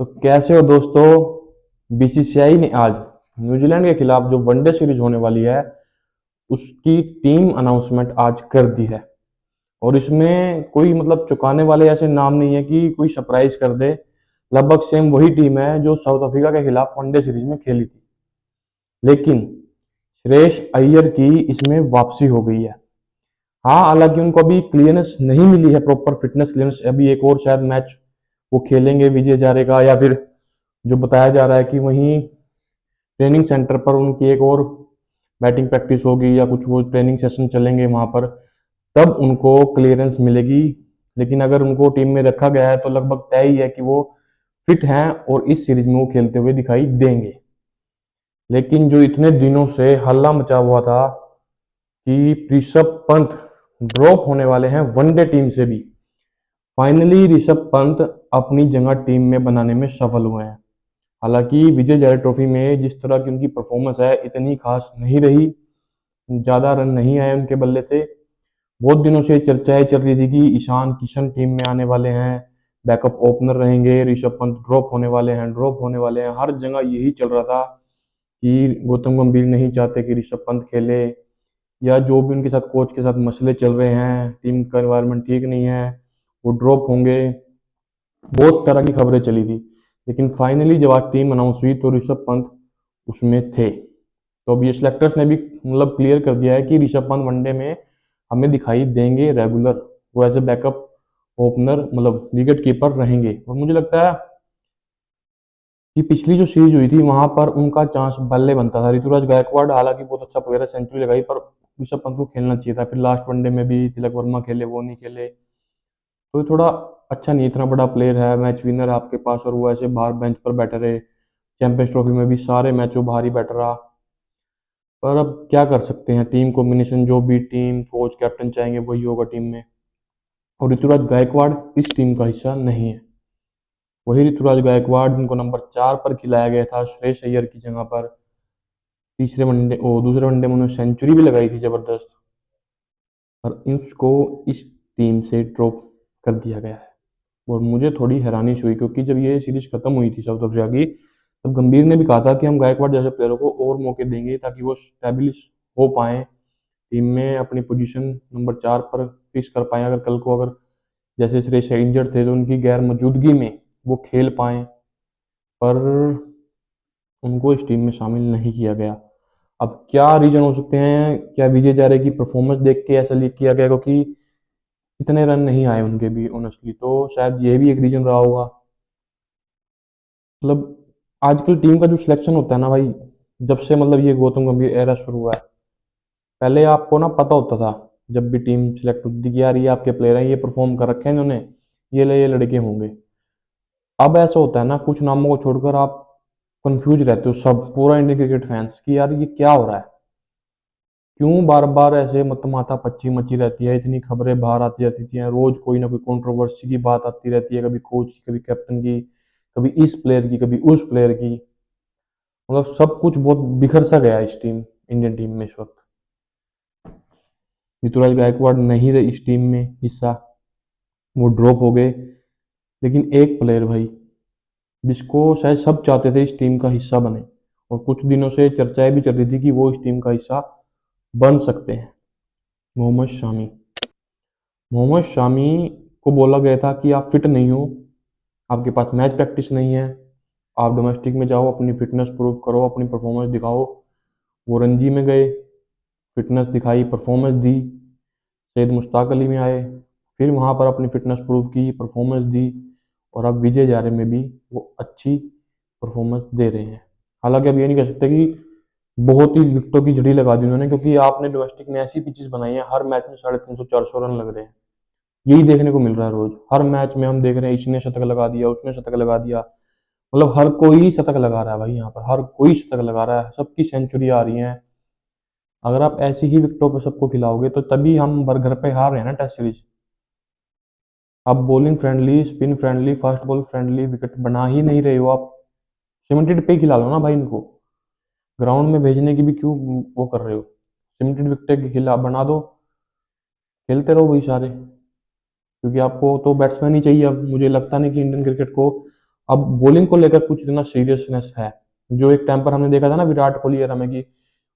तो कैसे हो दोस्तों। बीसीसीआई ने आज न्यूजीलैंड के खिलाफ जो वनडे सीरीज होने वाली है उसकी टीम अनाउंसमेंट आज कर दी है। और इसमें कोई मतलब चौंकाने वाले ऐसे नाम नहीं है कि कोई सरप्राइज कर दे। लगभग सेम वही टीम है जो साउथ अफ्रीका के खिलाफ वनडे सीरीज में खेली थी, लेकिन श्रेयस अय्यर की इसमें वापसी हो गई है। हाँ, हालांकि उनको अभी क्लियरेंस नहीं मिली है, प्रॉपर फिटनेस क्लियरेंस। अभी एक और शायद मैच वो खेलेंगे विजय जारे का, या फिर जो बताया जा रहा है कि वहीं ट्रेनिंग सेंटर पर उनकी एक और बैटिंग प्रैक्टिस होगी या कुछ वो ट्रेनिंग सेशन चलेंगे वहां पर, तब उनको क्लियरेंस मिलेगी। लेकिन अगर उनको टीम में रखा गया है तो लगभग तय ही है कि वो फिट हैं और इस सीरीज में वो खेलते हुए दिखाई देंगे। लेकिन जो इतने दिनों से हल्ला मचा हुआ था कि ऋषभ पंत ड्रॉप होने वाले हैं वनडे टीम से भी, फाइनली ऋषभ पंत अपनी जगह टीम में बनाने में सफल हुए हैं। हालांकि विजय जारे ट्रॉफी में जिस तरह की उनकी परफॉर्मेंस है इतनी खास नहीं रही, ज़्यादा रन नहीं आए उनके बल्ले से। बहुत दिनों से चर्चाएं चल रही थी कि ईशान किशन टीम में आने वाले हैं, बैकअप ओपनर रहेंगे, ऋषभ पंत ड्रॉप होने वाले हैं, ड्रॉप होने वाले हैं। हर जगह यही चल रहा था कि गौतम गंभीर नहीं चाहते कि ऋषभ पंत खेले, या जो भी उनके साथ कोच के साथ मसले चल रहे हैं, टीम का एनवायरनमेंट ठीक नहीं है, वो ड्रॉप होंगे। बहुत तरह की खबरें चली थी, लेकिन फाइनली जब आज टीम अनाउंस हुई तो ऋषभ पंत उसमें थे। तो अब ये सिलेक्टर्स ने भी मतलब क्लियर कर दिया है कि ऋषभ पंत वनडे में हमें दिखाई देंगे रेगुलर। वो एज ए बैकअप ओपनर मतलब विकेट कीपर रहेंगे। और मुझे लगता है कि पिछली जो सीरीज हुई थी वहां पर उनका चांस बल्ले बनता था। ऋतुराज गायकवाड़ हालांकि बहुत अच्छा प्लेयर है, सेंचुरी लगाई, पर ऋषभ पंत को खेलना चाहिए था। फिर लास्ट वनडे में भी तिलक वर्मा खेले, वो नहीं खेले, तो ये थोड़ा अच्छा नहीं। इतना बड़ा प्लेयर है, मैच विनर है आपके पास, और वो ऐसे बाहर बेंच पर बैठे रहे। चैंपियंस ट्रॉफी में भी सारे मैचों बाहर ही बैठ रहा। पर अब क्या कर सकते हैं, टीम कॉम्बिनेशन जो भी टीम कोच कैप्टन चाहेंगे वही होगा टीम में। और ऋतुराज गायकवाड़ इस टीम का हिस्सा नहीं है। वही ऋतुराज गायकवाड़ जिनको नंबर 4 पर खिलाया गया था श्रेयस अय्यर की जगह पर, तीसरे वनडे ओ दूसरे वनडे में उन्होंने सेंचुरी भी लगाई थी जबरदस्त, पर इसको इस टीम से ड्रॉप कर दिया गया है। और मुझे थोड़ी हैरानी हुई, क्योंकि जब ये सीरीज खत्म हुई थी साउथ अफ्रीका की, तब गंभीर ने भी कहा था कि हम गायकवाड़ जैसे प्लेयरों को और मौके देंगे ताकि वो स्टैब्लिश हो पाए टीम में, अपनी पोजीशन नंबर 4 पर फिक्स कर पाए। अगर कल को अगर जैसे श्रेयस इंजर्ड थे तो उनकी गैर मौजूदगी में वो खेल पाए, पर उनको इस टीम में शामिल नहीं किया गया। अब क्या रीजन हो सकते हैं, क्या विजय जारे की परफॉर्मेंस देख के ऐसा लीक किया गया क्योंकि इतने रन नहीं आए उनके भी ऑनेस्टली, तो शायद ये भी एक रीजन रहा होगा। मतलब आजकल टीम का जो सिलेक्शन होता है ना भाई, जब से मतलब ये गौतम गंभीर एरा शुरू हुआ है, पहले आपको ना पता होता था जब भी टीम सिलेक्ट होती थी कि यार ये आपके प्लेयर हैं, ये परफॉर्म कर रखे हैं इन्होंने, ये लड़के होंगे। अब ऐसा होता है ना, कुछ नामों को छोड़कर आप कंफ्यूज रहते हो, सब पूरा इंडियन क्रिकेट फैंस, कि यार ये क्या हो रहा है, क्यों बार बार ऐसे मत माथा पच्ची मची रहती है, इतनी खबरें बाहर आती रहती हैं, रोज कोई ना कोई कंट्रोवर्सी की बात आती रहती है, कभी कोच की, कभी कैप्टन की, कभी इस प्लेयर की, कभी उस प्लेयर की। मतलब सब कुछ बहुत बिखर सा गया है इस टीम, इंडियन टीम में इस वक्त। ऋतुराज गायकवाड़ नहीं रहे इस टीम में हिस्सा, वो ड्रॉप हो गए। लेकिन एक प्लेयर भाई जिसको शायद सब चाहते थे इस टीम का हिस्सा बने, और कुछ दिनों से चर्चाएं भी चल रही थी कि वो इस टीम का हिस्सा बन सकते हैं, मोहम्मद शामी। मोहम्मद शामी को बोला गया था कि आप फिट नहीं हो, आपके पास मैच प्रैक्टिस नहीं है, आप डोमेस्टिक में जाओ, अपनी फिटनेस प्रूव करो, अपनी परफॉर्मेंस दिखाओ। वो रणजी में गए, फिटनेस दिखाई, परफॉर्मेंस दी, सैयद मुश्ताक अली में आए, फिर वहाँ पर अपनी फिटनेस प्रूव की, परफॉर्मेंस दी, और अब विजय जारे में भी वो अच्छी परफॉर्मेंस दे रहे हैं। हालांकि अब ये नहीं कह सकते कि बहुत ही विकेटों की झड़ी लगा दी उन्होंने, क्योंकि आपने डोमेस्टिक में ऐसी पिचेस बनाई है हर मैच में 350-400 रन लग रहे हैं। यही देखने को मिल रहा है रोज, हर मैच में हम देख रहे हैं इसने शतक लगा दिया, उसने शतक लगा दिया। मतलब हर कोई शतक लगा रहा है भाई, यहाँ पर हर कोई शतक लगा रहा है, सबकी सेंचुरी आ रही है। अगर आप ऐसी ही विकेटों पर सबको खिलाओगे तो तभी हम घर पे हार रहे हैं ना टेस्ट सीरीज। आप bowling friendly, spin friendly, fast ball friendly wicket बना ही नहीं रहे हो आप। सीमेंटेड पे ही खिला लो ना भाई इनको, ग्राउंड में भेजने की भी क्यों वो कर रहे हो। सीमेंटेड विकेट के खिला बना दो, खेलते रहो वही सारे, क्योंकि आपको तो बैट्समैन ही चाहिए। अब मुझे लगता नहीं कि इंडियन क्रिकेट को अब बॉलिंग को लेकर कुछ इतना सीरियसनेस है। जो एक टाइम पर हमने देखा था ना विराट कोहली एरा में, कि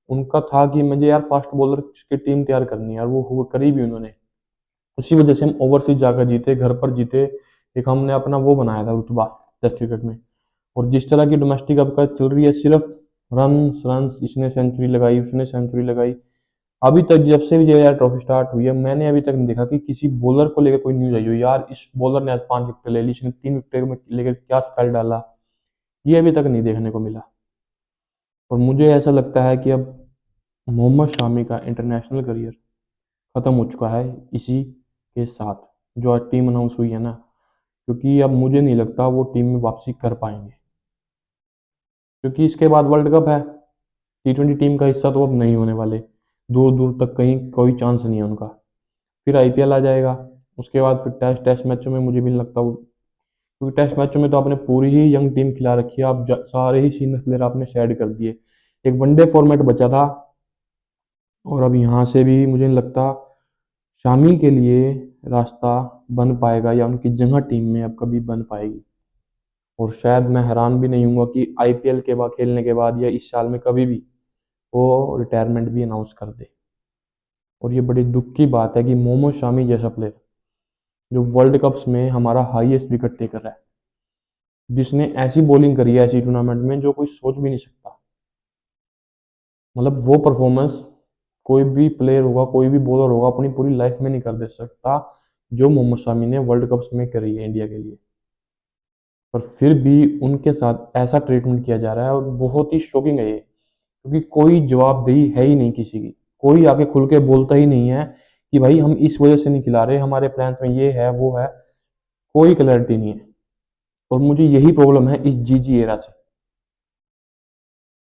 उनका था कि मुझे यार फास्ट बॉलर की टीम तैयार करनी है, और वो करी भी उन्होंने। उसी वजह से हम ओवरसीज जाकर जीते, घर पर जीते। एक हमने अपना वो बनाया था रुतबा टेस्ट क्रिकेट में। और जिस तरह की डोमेस्टिक अब का चल रही है, सिर्फ रन रन, इसने सेंचुरी लगाई, उसने सेंचुरी लगाई। अभी तक जब से विजय हजारे ट्रॉफी स्टार्ट हुई है, मैंने अभी तक नहीं देखा कि किसी बॉलर को लेकर कोई न्यूज आई हो, यार इस बॉलर ने आज 5 विकेट ले ली, इसने 3 विकेट में लेकर क्या स्पेल डाला। ये अभी तक नहीं देखने को मिला। और मुझे ऐसा लगता है कि अब मोहम्मद शामी का इंटरनेशनल करियर खत्म हो चुका है इसी के साथ, जो आज टीम अनाउंस हुई है ना। क्योंकि अब मुझे नहीं लगता वो टीम में वापसी कर पाएंगे, क्योंकि इसके बाद वर्ल्ड कप है। T20 टीम का हिस्सा तो अब नहीं होने वाले, दूर दूर तक कहीं कोई चांस नहीं है उनका। फिर IPL आ जाएगा, उसके बाद फिर टेस्ट टेस्ट मैचों में मुझे भी नहीं लगता वो, क्योंकि टेस्ट मैचों में तो आपने पूरी ही यंग टीम खिला रखी है, आप सारे ही सीनियर प्लेयर आपने शेड कर दिए। एक वनडे फॉर्मेट बचा था, और अब यहाँ से भी मुझे नहीं लगता शामी के लिए रास्ता बन पाएगा, या उनकी जगह टीम में अब कभी बन पाएगी। और शायद मैं हैरान भी नहीं हूँगा कि IPL के बाद, खेलने के बाद, या इस साल में कभी भी वो रिटायरमेंट भी अनाउंस कर दे। और ये बड़ी दुख की बात है कि मोहम्मद शामी जैसा प्लेयर, जो वर्ल्ड कप्स में हमारा हाईएस्ट विकेट टेकर है, जिसने ऐसी बॉलिंग करी है ऐसी टूर्नामेंट में जो कोई सोच भी नहीं सकता। मतलब वो परफॉर्मेंस कोई भी प्लेयर होगा, कोई भी बॉलर होगा, अपनी पूरी लाइफ में नहीं कर दे सकता, जो मोहम्मद शामी ने वर्ल्ड कप्स में करी है इंडिया के लिए। पर फिर भी उनके साथ ऐसा ट्रीटमेंट किया जा रहा है, और बहुत ही शॉकिंग है ये। क्योंकि कोई जवाबदेही है ही नहीं किसी की, कोई आके खुल के बोलता ही नहीं है कि भाई हम इस वजह से नहीं खिला रहे, हमारे प्लान्स में ये है वो है। कोई क्लैरिटी नहीं है। और मुझे यही प्रॉब्लम है इस GG एरा से।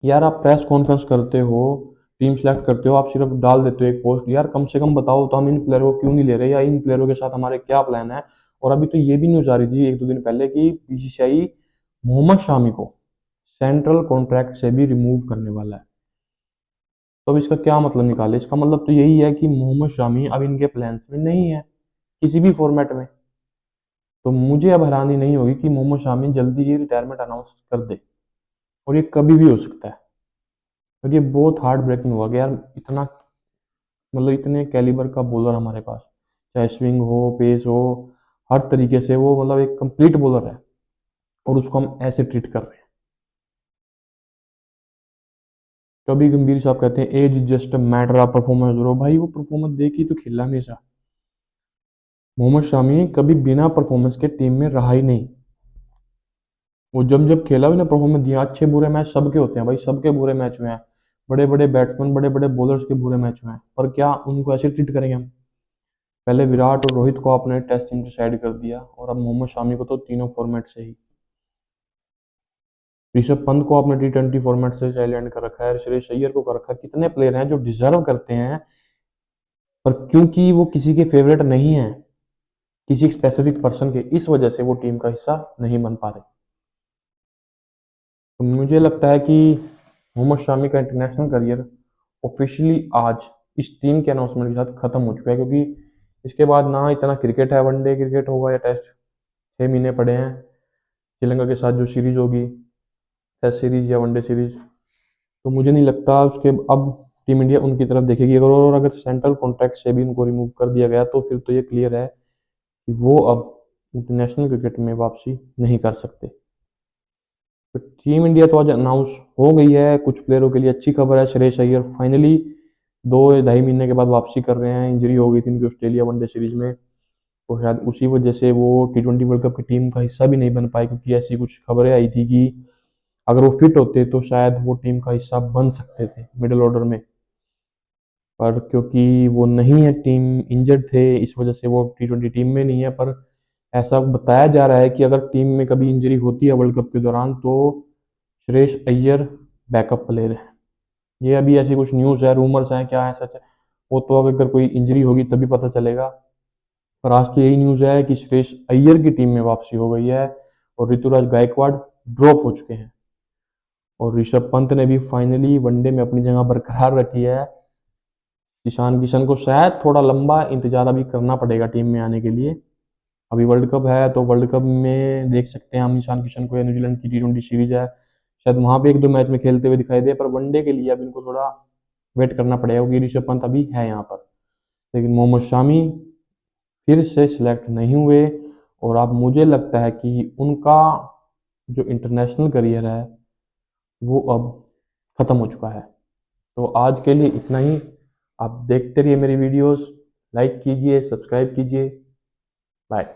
यार आप प्रेस कॉन्फ्रेंस करते हो, टीम सेलेक्ट करते हो, आप सिर्फ डाल देते हो एक पोस्ट, यार कम से कम बताओ तो हम इन प्लेयरों को क्यों नहीं ले रहे, या इन प्लेयरों के साथ हमारे क्या प्लान है। और अभी तो ये भी न्यूज आ रही थी 1-2 दिन पहले कि BCCI मोहम्मद शामी को सेंट्रल कॉन्ट्रैक्ट से भी रिमूव करने वाला है। तो अब इसका क्या मतलब निकाले? इसका मतलब तो यही है कि मोहम्मद शामी अब इनके प्लान्स में नहीं है किसी भी फॉर्मेट में। तो मुझे अब हैरानी नहीं होगी कि मोहम्मद शामी जल्दी ही रिटायरमेंट अनाउंस कर दे, और ये कभी भी हो सकता है। और ये बहुत हार्ट ब्रेकिंग हुआ कि यार इतना, मतलब इतने कैलिबर का बॉलर हमारे पास, चाहे स्विंग हो, पेस हो, हर तरीके से वो मतलब एक कंप्लीट बॉलर है, और उसको हम ऐसे ट्रीट कर रहे हैं। कभी गंभीर साहब कहते हैं age is just a matter of performance, bro भाई वो परफॉर्मेंस देखी तो खेला हमेशा। मोहम्मद शामी कभी बिना परफॉर्मेंस के टीम में रहा ही नहीं। वो जब जब खेला भी ना, परफॉर्मेंस दिया। अच्छे बुरे मैच सबके होते हैं भाई, सबके बुरे मैच हुए हैं। बड़े बड़े बैट्समैन, बड़े बड़े बॉलर्स के बुरे मैच हुए हैं, पर क्या उनको ऐसे ट्रीट करेंगे हम? पहले विराट और रोहित को आपने टेस्ट टीम से साइड कर दिया, और अब मोहम्मद शामी को तो तीनों फॉर्मेट से ही। ऋषभ पंत को आपने T20 फॉर्मेट से साइलेंट कर रखा है, श्रेयस अय्यर को कर रखा है। कितने प्लेयर हैं जो डिजर्व करते हैं, पर क्योंकि वो किसी के फेवरेट नहीं है, किसी स्पेसिफिक पर्सन के, इस वजह से वो टीम का हिस्सा नहीं बन पा रहे। तो मुझे लगता है कि मोहम्मद शामी का इंटरनेशनल करियर ऑफिशियली आज इस टीम के अनाउंसमेंट के साथ खत्म हो चुका है। क्योंकि इसके बाद ना इतना क्रिकेट है, वनडे क्रिकेट होगा या टेस्ट, 6 महीने पड़े हैं। श्रीलंका के साथ जो सीरीज होगी, टेस्ट सीरीज या वनडे सीरीज, तो मुझे नहीं लगता उसके अब टीम इंडिया उनकी तरफ देखेगी। अगर और अगर सेंट्रल कॉन्ट्रैक्ट से भी उनको रिमूव कर दिया गया, तो फिर तो ये क्लियर है कि वो अब इंटरनेशनल क्रिकेट में वापसी नहीं कर सकते। तो टीम इंडिया तो आज अनाउंस हो गई है। कुछ प्लेयरों के लिए अच्छी खबर है, श्रेयस अय्यर फाइनली 2 या ढाई महीने के बाद वापसी कर रहे हैं। इंजरी हो गई थी उनकी ऑस्ट्रेलिया वनडे सीरीज में, तो शायद उसी वजह से वो T20 वर्ल्ड कप की टीम का हिस्सा भी नहीं बन पाए। क्योंकि ऐसी कुछ खबरें आई थी कि अगर वो फिट होते तो शायद वो टीम का हिस्सा बन सकते थे मिडिल ऑर्डर में। पर क्योंकि वो नहीं है, टीम इंजर्ड थे, इस वजह से वो T20 टीम में नहीं है। पर ऐसा बताया जा रहा है कि अगर टीम में कभी इंजरी होती है वर्ल्ड कप के दौरान, तो श्रेयस अय्यर बैकअप प्लेयर है। ये अभी ऐसी कुछ न्यूज़ है, रूमर्स हैं, क्या है सच है वो तो अगर कोई इंजरी होगी तभी पता चलेगा। पर आज तो यही न्यूज़ है कि श्रेयस अय्यर की टीम में वापसी हो गई है, और ऋतुराज गायकवाड़ ड्रॉप हो चुके हैं। और ऋषभ पंत ने भी फाइनली वनडे में अपनी जगह बरकरार रखी है। ईशान किशन को शायद थोड़ा लंबा इंतजार अभी करना पड़ेगा टीम में आने के लिए, अभी वर्ल्ड कप है तो वर्ल्ड कप में देख सकते हैं हम ईशान किशन को, या न्यूजीलैंड की T20 सीरीज है, शायद वहां पे 1-2 मैच में खेलते हुए दिखाई दे, पर वनडे के लिए अब इनको थोड़ा वेट करना पड़ेगा क्योंकि ऋषभ पंत अभी है यहाँ पर। लेकिन मोहम्मद शामी फिर से सिलेक्ट नहीं हुए, और अब मुझे लगता है कि उनका जो इंटरनेशनल करियर है वो अब खत्म हो चुका है। तो आज के लिए इतना ही। आप देखते रहिए मेरी वीडियोस, लाइक कीजिए, सब्सक्राइब कीजिए। बाय।